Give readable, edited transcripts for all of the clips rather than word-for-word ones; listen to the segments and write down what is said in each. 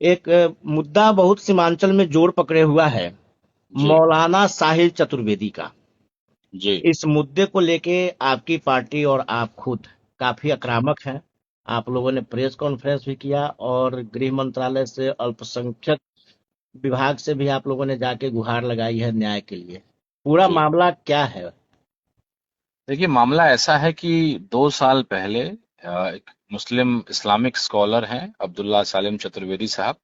एक मुद्दा बहुत सीमांचल में जोर पकड़े हुआ है, जी। मौलाना साहिल चतुर्वेदी का। जी। इस मुद्दे को लेके आपकी पार्टी और आप खुद काफी आक्रामक हैं। आप लोगों ने प्रेस कॉन्फ्रेंस भी किया और गृह मंत्रालय से अल्पसंख्यक विभाग से भी आप लोगों ने जाके गुहार लगाई है न्याय के लिए। पूरा जी। मामला क्या है? देखिए, मामला ऐसा है कि 2 साल पहले एक मुस्लिम इस्लामिक स्कॉलर हैं अब्दुल्ला सालिम चतुर्वेदी साहब,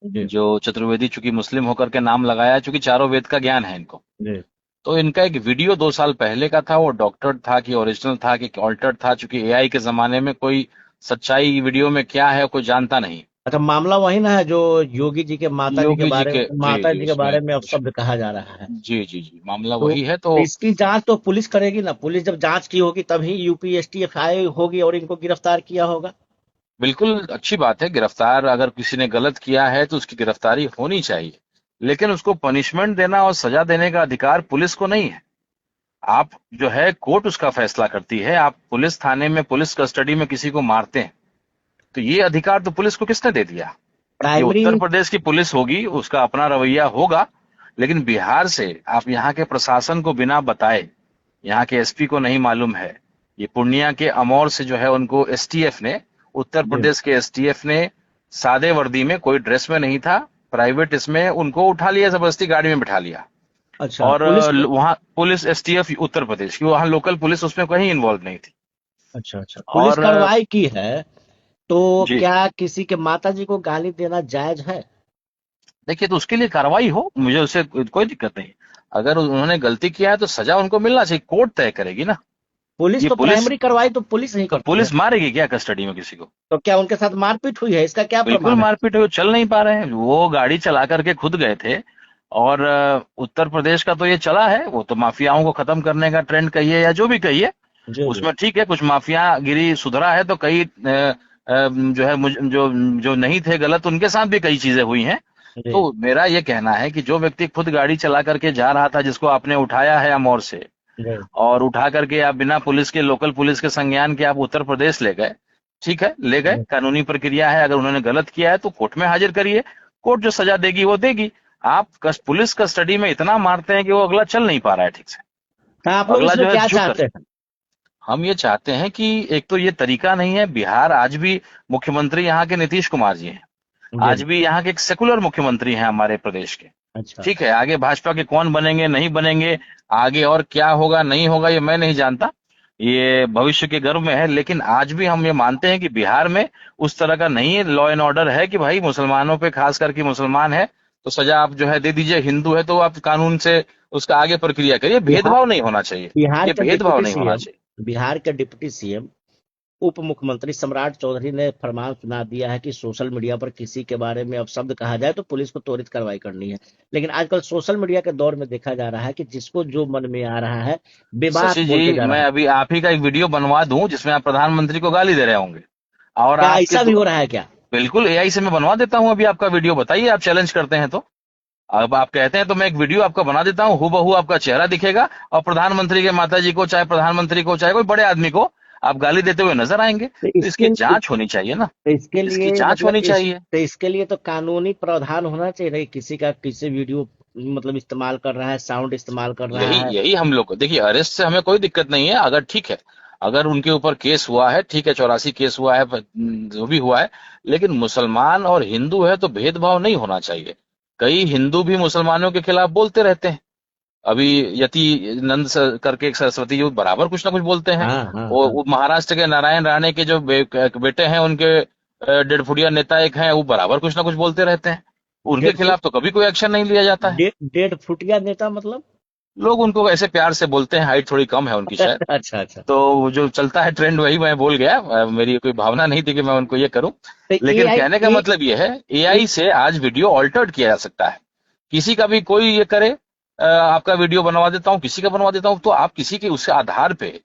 जी। जो चतुर्वेदी चूंकि मुस्लिम होकर के नाम लगाया है, चूंकि चारों वेद का ज्ञान है इनको। जी। तो इनका एक वीडियो 2 साल पहले का था, वो डॉक्टर्ड था कि ओरिजिनल था कि ऑल्टर्ड था, चूंकि एआई के जमाने में कोई सच्चाई वीडियो में क्या है कोई जानता नहीं। अच्छा, मामला वही ना है जो योगी जी के योगी जी के, जी माता जी, जी के उसमें बारे में कुछ, अपशब्द कहा जा रहा है। जी जी जी, मामला तो वही है। तो इसकी जांच तो पुलिस करेगी ना। पुलिस जब जांच की होगी तभी यूपी एसटीएफ आई होगी और इनको गिरफ्तार किया होगा। बिल्कुल अच्छी बात है, गिरफ्तार अगर किसी ने गलत किया है तो उसकी गिरफ्तारी होनी चाहिए, लेकिन उसको पनिशमेंट देना और सजा देने का अधिकार पुलिस को नहीं है। आप जो है कोर्ट उसका फैसला करती है। आप पुलिस थाने में पुलिस कस्टडी में किसी को मारते हैं, तो ये अधिकार तो पुलिस को किसने दे दिया? ये प्राइमरी। उत्तर प्रदेश की पुलिस होगी, उसका अपना रवैया होगा, लेकिन बिहार से आप यहाँ के प्रशासन को बिना बताए, यहाँ के एसपी को नहीं मालूम है, ये पूर्णिया के अमौर से जो है उनको एसटीएफ ने, उत्तर जी। प्रदेश के एसटीएफ ने सादे वर्दी में, कोई ड्रेस में नहीं था, प्राइवेट इसमें उनको उठा लिया, जबरदस्ती गाड़ी में बिठा लिया। अच्छा, और पुलिस को। वहां पुलिस एसटीएफ उत्तर प्रदेश की, वहां लोकल पुलिस उसमें कहीं इन्वॉल्व नहीं थी। अच्छा अच्छा, पुलिस और कार्रवाई की है। तो जी, क्या किसी के माता जी को गाली देना जायज है? देखिए, तो उसके लिए कार्रवाई हो, मुझे उससे कोई दिक्कत नहीं। अगर उन्होंने गलती किया है तो सजा उनको मिलना चाहिए, कोर्ट तय करेगी ना। पुलिस ये तो पुलिस, प्राइमरी कार्रवाई तो पुलिस नहीं तो करती है। पुलिस मारेगी क्या कस्टडी में किसी को? तो क्या उनके साथ मारपीट हुई है? इसका क्या बिल्कुल प्रमाण है? मारपीट हुई, चल नहीं पा रहे हैं, वो गाड़ी चला करके खुद गए थे। और उत्तर प्रदेश का तो ये चला है, वो तो माफियाओं को खत्म करने का ट्रेंड कहिए या जो भी कहिए, जी जी। उसमें ठीक है, कुछ माफिया गिरी सुधरा है, तो कई जो है जो जो नहीं थे गलत, उनके साथ भी कई चीजें हुई हैं। जी तो मेरा ये कहना है कि जो व्यक्ति खुद गाड़ी चला करके जा रहा था, जिसको आपने उठाया है अमौर से, जी। और उठा करके आप बिना पुलिस के, लोकल पुलिस के संज्ञान के आप उत्तर प्रदेश ले गए, ठीक है, ले गए, जी। कानूनी प्रक्रिया है, अगर उन्होंने गलत किया है तो कोर्ट में हाजिर करिए, कोर्ट जो सजा देगी वो देगी। आप पुलिस कस्टडी में इतना मारते हैं कि वो अगला चल नहीं पा रहा है ठीक से, तो आप लोग अगला इसमें जो है क्या झुक कर। चाहते हैं? हम ये चाहते हैं कि एक तो ये तरीका नहीं है, बिहार आज भी, मुख्यमंत्री यहाँ के नीतीश कुमार जी हैं, जी। आज भी यहाँ के एक सेकुलर मुख्यमंत्री हैं हमारे प्रदेश के। अच्छा। ठीक है, आगे भाजपा के कौन बनेंगे नहीं बनेंगे, आगे और क्या होगा नहीं होगा ये मैं नहीं जानता, ये भविष्य के गर्भ में है, लेकिन आज भी हम ये मानते हैं कि बिहार में उस तरह का नहीं है, लॉ एंड ऑर्डर है कि भाई मुसलमानों पे, खास करके मुसलमान है तो सजा आप जो है दे दीजिए, हिंदू है तो आप कानून से उसका आगे प्रक्रिया करिए, बिहार भेदभाव नहीं होना चाहिए। बिहार ये के भेदभाव डिप्टी नहीं होना सीएम चाहिए। बिहार के डिप्टी सीएम उप मुख्यमंत्री सम्राट चौधरी ने फरमान सुना दिया है कि सोशल मीडिया पर किसी के बारे में अपशब्द कहा जाए तो पुलिस को त्वरित कार्रवाई करनी है। लेकिन आजकल सोशल मीडिया के दौर में देखा जा रहा है कि जिसको जो मन में आ रहा है बेबाक शशि जी, बोलते जा रहा मैं है। अभी आप ही का एक वीडियो बनवा दूं जिसमें आप प्रधानमंत्री को गाली दे रहे होंगे, और क्या आपके ऐसा भी हो रहा है क्या? बिल्कुल एआई से मैं बनवा देता हूं अभी आपका वीडियो, बताइए, आप चैलेंज करते हैं तो। अब आप कहते हैं तो मैं एक वीडियो आपका बना देता हूँ, हूबहू आपका चेहरा दिखेगा, और प्रधानमंत्री के माता जी को, चाहे प्रधानमंत्री को, चाहे कोई बड़े आदमी को, आप गाली देते हुए नजर आएंगे, तो तो इसकी इसके जांच होनी चाहिए ना। तो इसके इसकी लिए जांच मतलब होनी इस चाहिए। तो इसके लिए तो कानूनी प्रावधान होना चाहिए ना कि किसी का किसी वीडियो मतलब इस्तेमाल कर रहा है, साउंड इस्तेमाल कर रहा यही है। यही हम लोग को, देखिए, अरेस्ट से हमें कोई दिक्कत नहीं है, अगर ठीक है, अगर उनके ऊपर केस हुआ है, ठीक है, 84 केस हुआ है, जो भी हुआ है, लेकिन मुसलमान और हिंदू है तो भेदभाव नहीं होना चाहिए। कई हिंदू भी मुसलमानों के खिलाफ बोलते रहते हैं। अभी यति नंद करके एक सरस्वती जी बराबर कुछ ना कुछ बोलते हैं। हाँ हाँ हाँ। वो महाराष्ट्र के नारायण राणे के जो बेटे हैं, उनके डेढ़ फुटिया नेता एक हैं, वो बराबर कुछ ना कुछ बोलते रहते हैं, उनके डेढ़ फुट खिलाफ तो कभी कोई एक्शन नहीं लिया जाता है। डेढ़ फुटिया नेता मतलब? लोग उनको ऐसे प्यार से बोलते हैं, हाइट थोड़ी कम है उनकी शायद। अच्छा अच्छा। तो वो जो चलता है ट्रेंड वही मैं बोल गया, मेरी कोई भावना नहीं थी कि मैं उनको ये करूं। तो ए लेकिन आई कहने का ए, मतलब ये है, ए, एआई से आज वीडियो ऑल्टर्ड किया जा सकता है, किसी का भी कोई ये करे, आपका वीडियो बनवा देता हूँ, किसी का बनवा देता हूँ, तो आप किसी के उसके आधार पे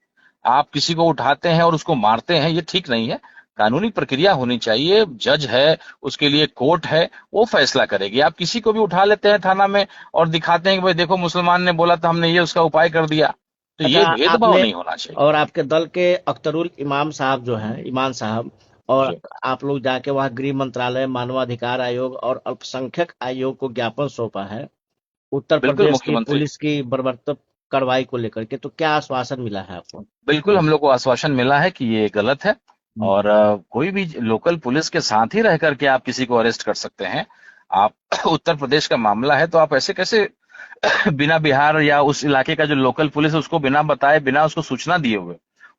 आप किसी को उठाते हैं और उसको मारते हैं, ये ठीक नहीं है। कानूनी प्रक्रिया होनी चाहिए, जज है, उसके लिए कोर्ट है, वो फैसला करेगी। आप किसी को भी उठा लेते हैं थाना में और दिखाते हैं कि भाई देखो मुसलमान ने बोला था, हमने ये उसका उपाय कर दिया, तो अच्छा, ये भेदभाव आपने नहीं होना चाहिए। और आपके दल के अख्तरुल इमाम साहब जो हैं, ईमान साहब, और जी आप लोग जाके वहाँ गृह मंत्रालय, मानवाधिकार आयोग और अल्पसंख्यक आयोग को ज्ञापन सौंपा है उत्तर बिल्कुल प्रदेश की मुख्यमंत्री। पुलिस की बर्बरता कार्रवाई को लेकर के, तो क्या आश्वासन मिला है आपको? बिल्कुल हम लोग को आश्वासन मिला है कि ये गलत है। हम्म, और कोई भी लोकल पुलिस के साथ ही रह करके आप किसी को अरेस्ट कर सकते हैं। आप उत्तर प्रदेश का मामला है तो आप ऐसे कैसे बिना बिहार या उस इलाके का जो लोकल पुलिस है उसको बिना बताए, बिना उसको सूचना दिए हुए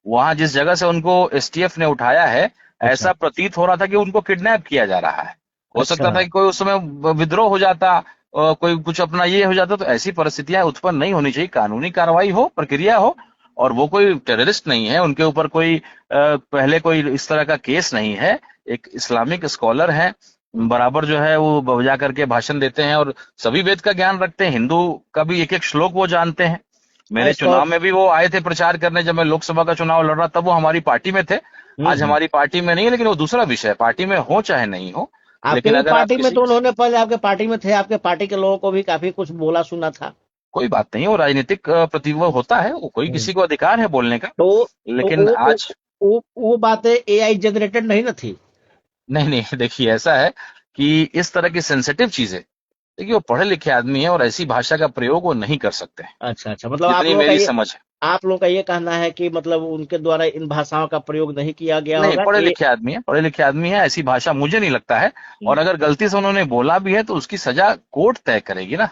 वहां जिस जगह से उनको एसटीएफ ने उठाया है, अच्छा ऐसा प्रतीत हो रहा था कि उनको किडनैप किया जा रहा है। हो अच्छा। सकता था कि कोई उस समय विद्रोह हो जाता, कोई कुछ अपना ये हो जाता, तो ऐसी परिस्थितियां उत्पन्न नहीं होनी चाहिए। कानूनी कार्रवाई हो, प्रक्रिया हो। और वो कोई टेररिस्ट नहीं है, उनके ऊपर कोई पहले कोई इस तरह का केस नहीं है। एक इस्लामिक स्कॉलर है, बराबर जो है वो बजा करके भाषण देते हैं और सभी वेद का ज्ञान रखते हैं, हिंदू का भी एक एक श्लोक वो जानते हैं। हाँ, मेरे चुनाव में भी वो आए थे प्रचार करने, जब मैं लोकसभा का चुनाव लड़ रहा तब वो हमारी पार्टी में थे। आज हम्म। हमारी पार्टी में नहीं है, लेकिन वो दूसरा विषय है, पार्टी में हो चाहे नहीं हो। आपके लेकिन भी अगर आप पार्टी में किसी, तो उन्होंने, पहले आपके पार्टी में थे, आपके पार्टी के लोगों को भी काफी कुछ बोला सुना था। कोई बात नहीं, वो राजनीतिक प्रतिभा होता है, वो कोई हम्म। किसी को अधिकार है बोलने का। तो तो लेकिन आज वो बातें एआई जनरेटेड नहीं ना थी? नहीं नहीं, देखिए ऐसा है कि इस तरह की सेंसिटिव चीजें, देखिए वो पढ़े लिखे आदमी है और ऐसी भाषा का प्रयोग वो नहीं कर सकते हैं, अच्छा अच्छा, मतलब आप जितनी लोगों का मेरी ये, समझ है। आप लोगों का ये कहना है कि मतलब उनके द्वारा इन भाषाओं का प्रयोग नहीं किया गया नहीं, होगा पढ़े ये? लिखे आदमी है, पढ़े लिखे आदमी है, ऐसी भाषा मुझे नहीं लगता है। हम्म, और अगर गलती से उन्होंने बोला भी है तो उसकी सजा कोर्ट तय करेगी ना। ये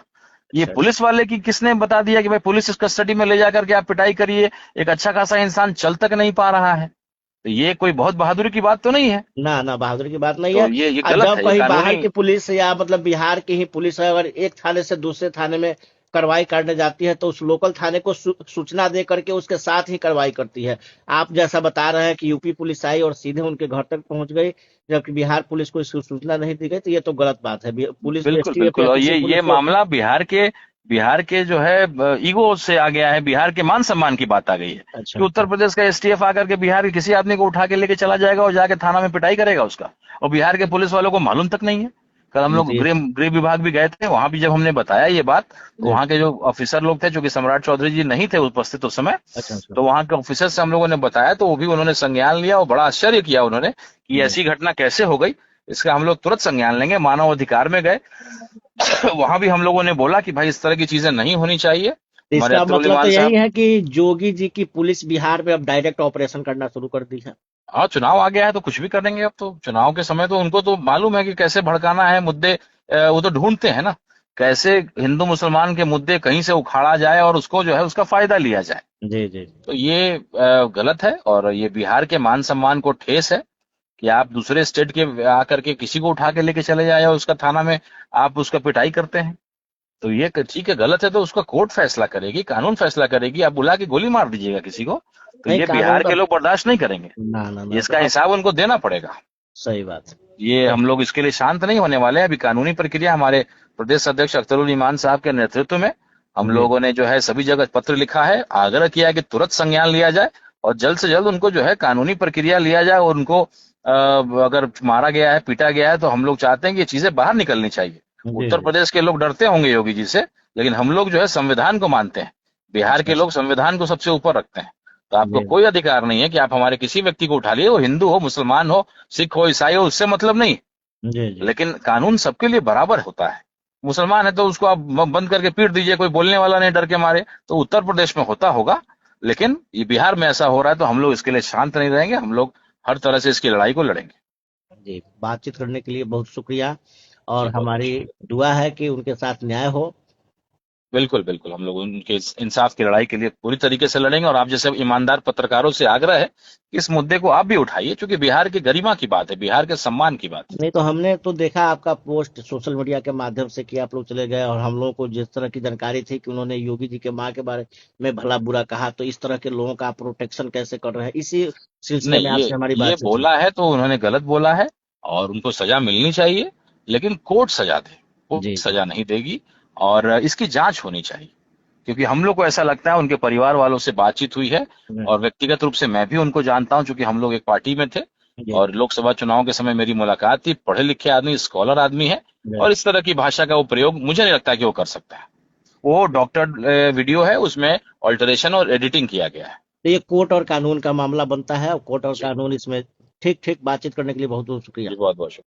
अच्छा अच्छा। पुलिस वाले की किसने बता दिया कि भाई पुलिस इस कस्टडी में ले जाकर के आप पिटाई करिए? एक अच्छा खासा इंसान चल तक नहीं पा रहा है, तो ये कोई बहुत बहादुरी की बात तो नहीं है। ना ना, बहादुर की बात नहीं है। तो ये और गलत जब है, ये कहीं बाहर कानूनी। की पुलिस या मतलब बिहार की ही पुलिस है, अगर एक थाने से दूसरे थाने में कार्रवाई करने जाती है तो उस लोकल थाने को सूचना दे करके उसके साथ ही कार्रवाई करती है। आप जैसा बता रहे हैं कि यूपी पुलिस आई और सीधे उनके घर तक पहुंच गई, जबकि बिहार पुलिस को इसकी सूचना नहीं दी गई, तो ये तो गलत बात है। पुलिस बिल्कुल एसटीएफ बिल्कुल। या और किसी ये पुलिस को। मामला बिहार के जो है ईगो से आ गया है, बिहार के मान सम्मान की बात आ गई है अच्छा कि उत्तर अच्छा। प्रदेश का एसटीएफ आकर के बिहार के किसी आदमी को उठा के लेके चला जाएगा और जाके थाना में पिटाई करेगा उसका। और बिहार के पुलिस वालों को मालूम तक नहीं है। कल हम लोग जी गृह विभाग भी गए थे, वहां भी जब हमने बताया ये बात, तो जी। वहां के जो ऑफिसर लोग थे, चूंकि सम्राट चौधरी जी नहीं थे उपस्थित उस समय, अच्छा अच्छा। तो वहां के ऑफिसर से हम लोगों ने बताया तो वो भी उन्होंने संज्ञान लिया और बड़ा आश्चर्य किया उन्होंने कि जी। ऐसी घटना कैसे हो गई। इसका हम लोग तुरंत संज्ञान लेंगे। मानव अधिकार में गए, वहां भी हम लोगों ने बोला कि भाई इस तरह की चीजें नहीं होनी चाहिए। तो हमारे इसका अख्तरुल मतलब तो इमान यही साहब, है कि योगी जी की पुलिस बिहार में अब डायरेक्ट ऑपरेशन करना शुरू कर दी है। हाँ चुनाव आ गया है तो कुछ भी करेंगे। अब तो चुनाव के समय तो उनको तो मालूम है कि कैसे भड़काना है मुद्दे। वो तो ढूंढते हैं ना, कैसे हिंदू मुसलमान के मुद्दे कहीं से उखाड़ा जाए और उसको जो है उसका फायदा लिया जाए। जी जी। तो ये गलत है और ये बिहार के मान सम्मान को ठेस है कि आप दूसरे स्टेट के आकर के किसी को उठा के लेके चले जाए और उसका थाना में आप उसका पिटाई करते हैं। तो ये ठीक है, गलत है तो उसका कोर्ट फैसला करेगी, कानून फैसला करेगी। आप बुला के गोली मार दीजिएगा किसी को, तो नहीं, ये कानून बिहार का। के लोग बर्दाश्त नहीं करेंगे। ना ना ना, तो इसका अब हिसाब उनको देना पड़ेगा। सही बात है। ये तो हम लोग इसके लिए शांत नहीं होने वाले हैं। अभी कानूनी प्रक्रिया हमारे प्रदेश अध्यक्ष अख्तरुल ईमान साहब के नेतृत्व में हम जी लोगों ने जो है सभी जगह पत्र लिखा है, आग्रह किया है कि तुरंत संज्ञान लिया जाए और जल्द से जल्द उनको जो है कानूनी प्रक्रिया लिया जाए। और उनको अगर मारा गया है, पीटा गया है, तो हम लोग चाहते हैं कि ये चीजें बाहर निकलनी चाहिए। जी उत्तर जी। प्रदेश के लोग डरते होंगे योगी जी से, लेकिन हम लोग जो है संविधान को मानते हैं। बिहार अच्छा के अच्छा। लोग संविधान को सबसे ऊपर रखते हैं। तो आपको जी कोई अधिकार नहीं है कि आप हमारे किसी व्यक्ति को उठा लिए, वो हिंदू हो, मुसलमान हो, सिख हो, ईसाई हो, उससे मतलब नहीं। जी जी। लेकिन कानून सबके लिए बराबर होता है। मुसलमान है तो उसको आप बंद करके पीट दीजिए, कोई बोलने वाला नहीं डर के मारे। तो उत्तर प्रदेश में होता होगा, लेकिन ये बिहार में ऐसा हो रहा है तो हम लोग इसके लिए शांत नहीं रहेंगे। हम लोग हर तरह से इसकी लड़ाई को लड़ेंगे। जी, बातचीत करने के लिए बहुत शुक्रिया। जी और बहुत बहुत हमारी शुक्रिया। दुआ है कि उनके साथ न्याय हो। बिल्कुल बिल्कुल, हम लोग उनके इंसाफ की लड़ाई के लिए पूरी तरीके से लड़ेंगे। और आप जैसे ईमानदार पत्रकारों से आग्रह है कि इस मुद्दे को आप भी उठाइए, क्योंकि बिहार की गरिमा की बात है, बिहार के सम्मान की बात है। नहीं तो हमने तो देखा आपका पोस्ट सोशल मीडिया के माध्यम से कि आप लोग चले गए, और हम लोगों को जिस तरह की जानकारी थी कि उन्होंने योगी जी के माँ के बारे में भला बुरा कहा, तो इस तरह के लोगों का आप प्रोटेक्शन कैसे कर रहे हैं, इसी सिलसिले में नहीं, आपसे हमारी ये बातचीत हुई। बोला है तो उन्होंने गलत बोला है और उनको सजा मिलनी चाहिए। लेकिन कोर्ट सजा दे, जी कोर्ट जी। सजा नहीं देगी। और इसकी जांच होनी चाहिए, क्योंकि हम लोग को ऐसा लगता है, उनके परिवार वालों से बातचीत हुई है हम्म, और व्यक्तिगत रूप से मैं भी उनको जानता हूं, क्योंकि हम लोग एक पार्टी में थे जी और लोकसभा चुनाव के समय मेरी मुलाकात थी। पढ़े लिखे आदमी, स्कॉलर आदमी है जी। और इस तरह की भाषा का वो प्रयोग मुझे नहीं लगता कि वो कर सकता है। वो डॉक्टर वीडियो है, उसमें ऑल्टरेशन और एडिटिंग किया गया है। तो ये कोर्ट और कानून का मामला बनता है, और कोर्ट और जी कानून इसमें ठीक ठीक, बातचीत करने के लिए बहुत बहुत शुक्रिया। जी बहुत बहुत शुक्रिया।